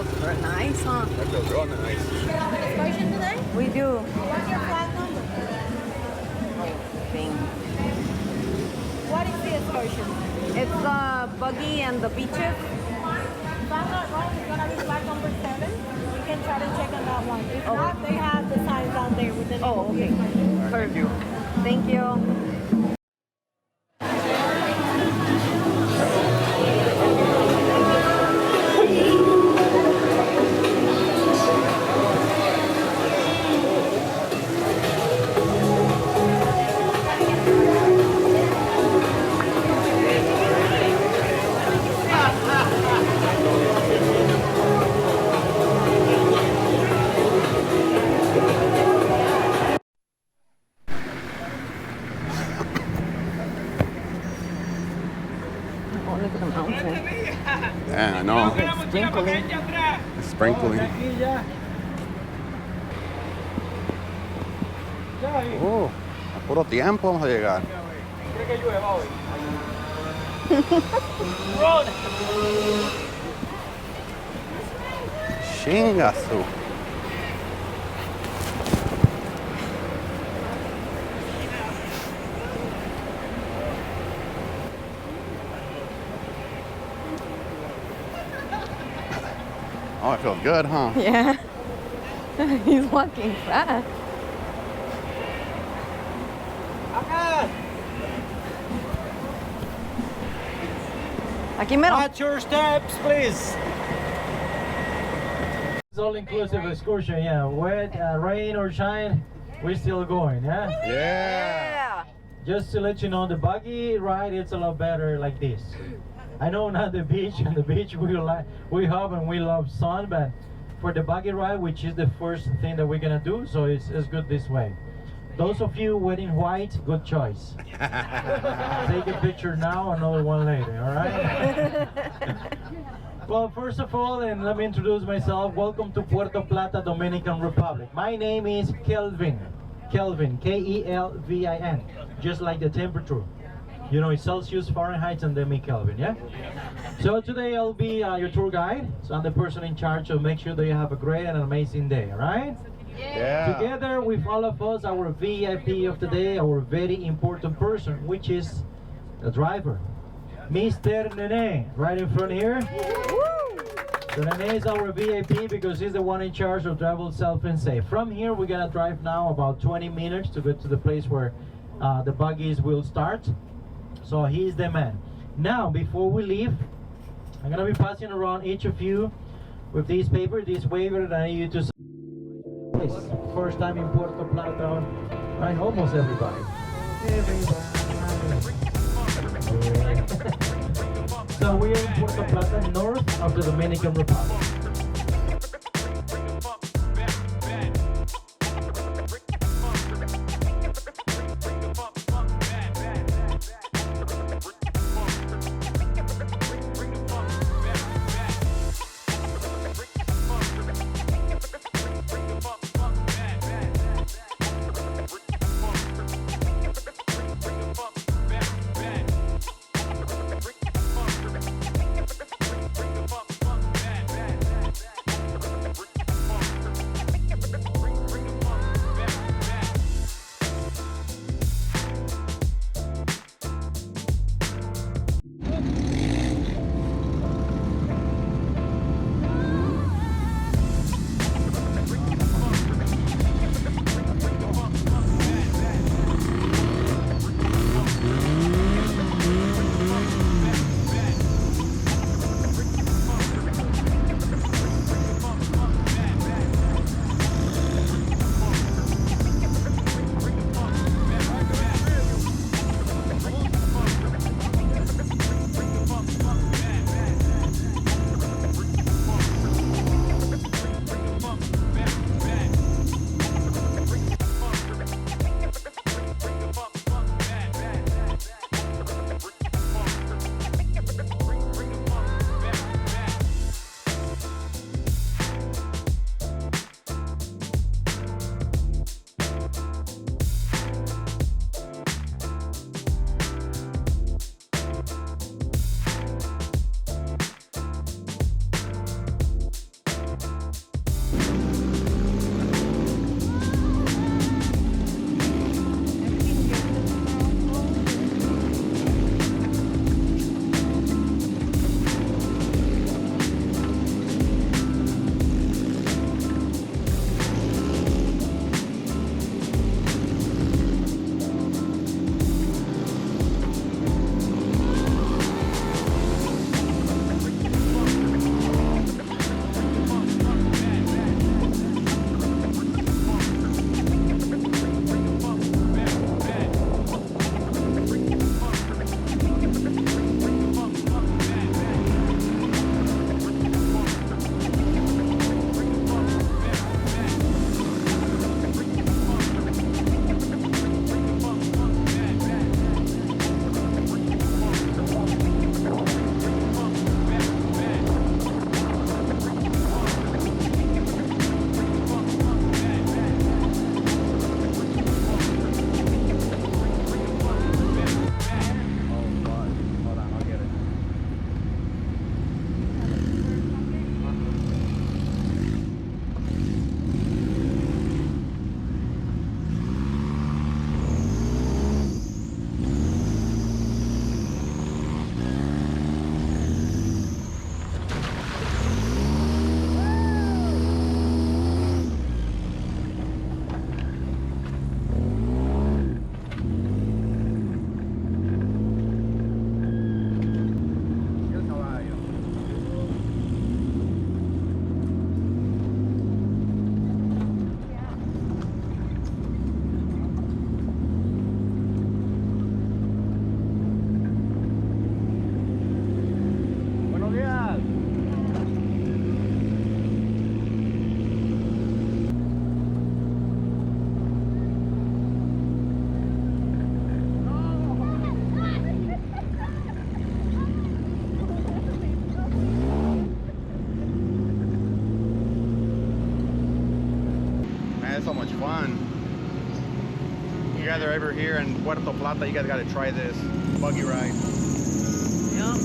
feels very nice, huh? That feels real nice. Excursion today? We do. What's your flight number? Thing. What is the excursion? It's the buggy and the beaches. If I'm not wrong, it's gonna be flight number 7. You can try to check on that one. If not, they have the signs down there with the name Oh, of the okay. excursion. Perfect. Thank you. Oh, look at the mountain. Yeah, I know. It's sprinkling. It's sprinkling. Oh, a puro tiempo vamos a llegar. Chingasu. Oh, it feels good, huh? Yeah. He's walking fast. Aquí mero. Watch your steps, please. It's all-inclusive excursion, yeah. Wet, rain or shine, we're still going, yeah? Yeah. Just to let you know, the buggy ride, it's a lot better like this. I know not the beach, and the beach we have and we love sun, but for the buggy ride, which is the first thing that we're gonna do, so it's good this way. Those of you wearing white, good choice. Take a picture now, another one later, all right? Well, first of all, and let me introduce myself. Welcome to Puerto Plata, Dominican Republic. My name is Kelvin. Kelvin, K-E-L-V-I-N, just like the temperature. You know, it's Celsius, Fahrenheit, and then me Kelvin, yeah? So today I'll be your tour guide. So I'm the person in charge, so make sure that you have a great and amazing day, all right? Yeah. Together with all of us, our VIP of the day, our very important person, which is the driver, Mr. Nene, right in front here. So Nene is our VIP because he's the one in charge of travel safe and safe. From here, we're gonna drive now about 20 minutes to get to the place where the buggies will start. So he's the man. Now, before we leave, I'm gonna be passing around each of you with this paper, this waiver that I need you to sign. First time in Puerto Plata, right? Almost everybody. So we are in Puerto Plata, north of the Dominican Republic. so much fun. If you guys are ever here in Puerto Plata, you guys got to try this buggy ride. Yep.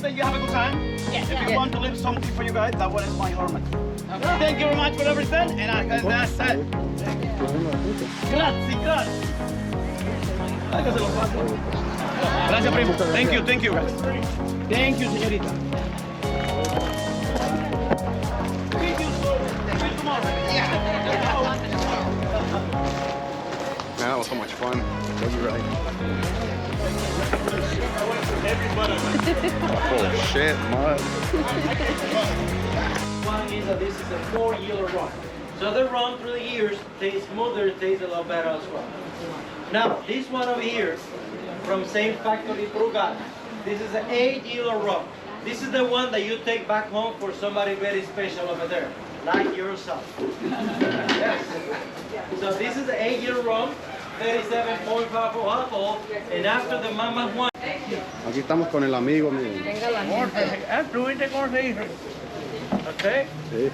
You have a good time? Yes. If you want to leave something for you guys, that one is my hormat. Okay. Thank you very much for everything, and that's it. Grazie, grazie. Gracias, primo. Thank you guys. Thank you, señorita. See you tomorrow. Man, that was so much fun. Buggy ride. Oh shit, mud. One is that this is a 4-year run. So the run through the years tastes smoother, tastes a lot better as well. Now, this one over here, from same factory, Dorada. This is an 8-year run. This is the one that you take back home for somebody very special over there, like yourself. Yes. So this is the 8-year run, 37.5 for alcohol, and after the MAMA JUANA. Aquí estamos con el amigo mío. Okay. Sí.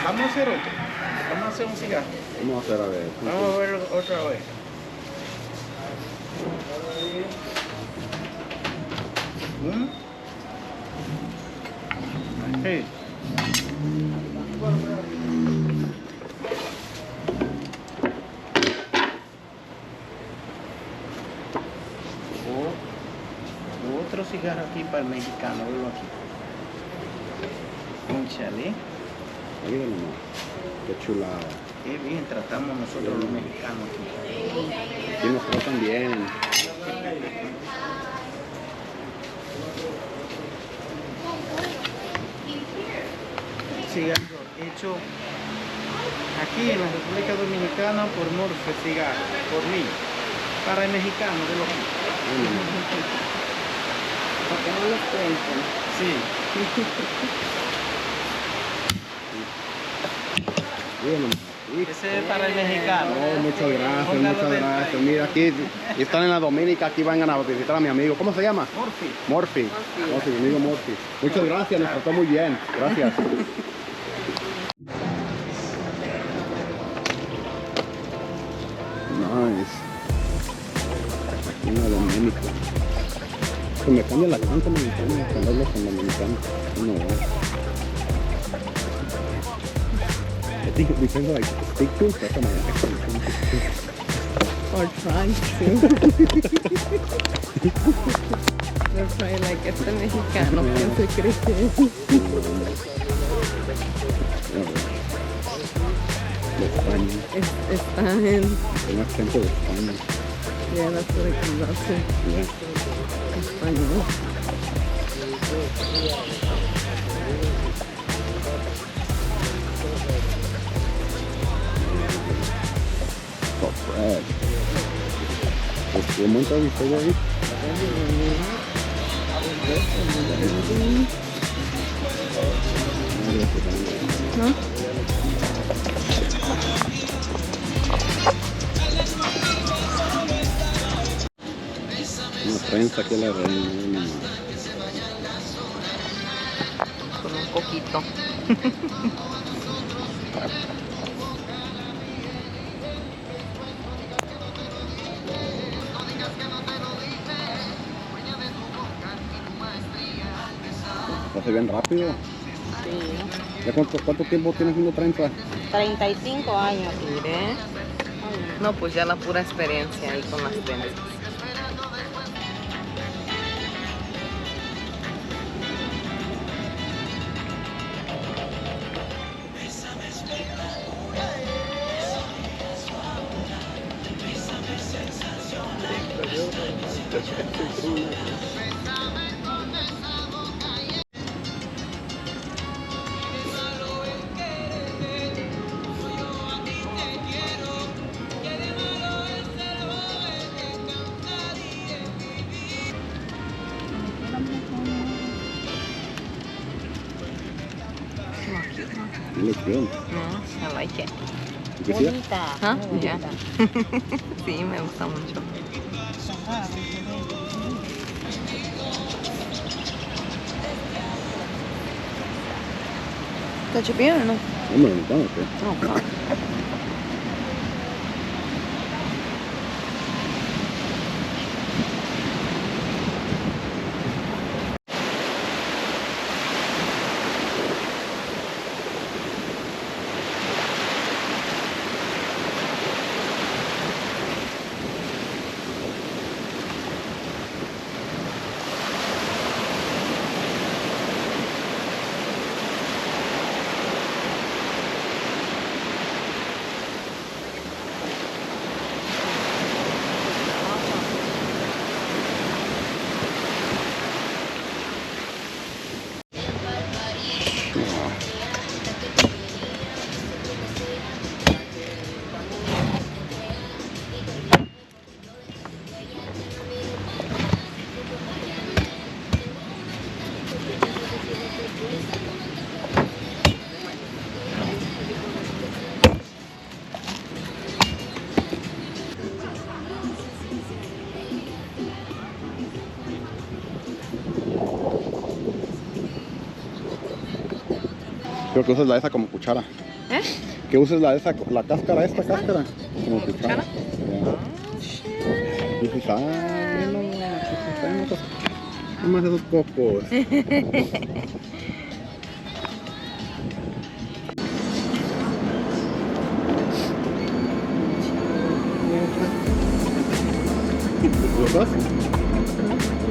Vamos a hacer otro. Vamos a hacer un cigarro. Vamos a hacer a ver. Vamos a ver otra vez. Sí. Otro cigarro aquí para el mexicano, velo aquí. Un chale. Mira nomás. Qué chulada. Qué bien tratamos nosotros los mexicanos aquí. Y nos tratan bien. Cigarro hecho aquí en la República Dominicana por Morfe Cigarro, por mí, para el mexicano de los Para que no los cuenten. Sí. Ese es para el mexicano. Oh, muchas gracias, Póngalo muchas del gracias. país. Mira, aquí están en la Dominica, aquí vengan a visitar a mi amigo. ¿Cómo se llama? Morphy. Morphy, mi amigo Morphy. Muchas gracias, nos trató muy bien. Gracias. Nice. Aquí en la Dominica. Que me cambia la canta mexicana, cambiarlo con dominicano. No. I think we can like stick to that's my accent. Or try to. They're probably like, este mexicano piensa que De España. está en... Un acento de España. Yeah, that's what it comes out to. Yeah. Español. So fresh. Pues un monto de Savoring. ¿No? Una trenza aquí a la reina. Con un poquito. Se hace bien rápido. Sí. ¿Ya cuánto tiempo tienes haciendo trenza? 35 años. Mire. No, pues ya la pura experiencia ahí con las trenzas. You look good. I like it. You see that? Bonita. ¿Ah? muy Ya. bonita. Sí, me gusta mucho. ¿Está chupado o no? Hombre, no estamos, ¿qué? No, claro. Creo que usas la esa como cuchara. ¿Eh? Que uses la cáscara, esta cáscara, como cuchara. ¿Cuchara? Y dices, ah, no, nomás esos cocos. ¿Gustas?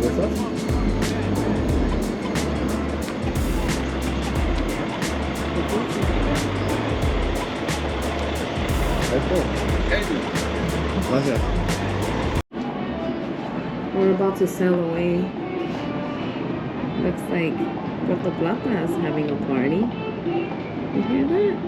¿Gustas? Gracias. We're about to sail away. Looks like Puerto Plata is having a party. You hear that?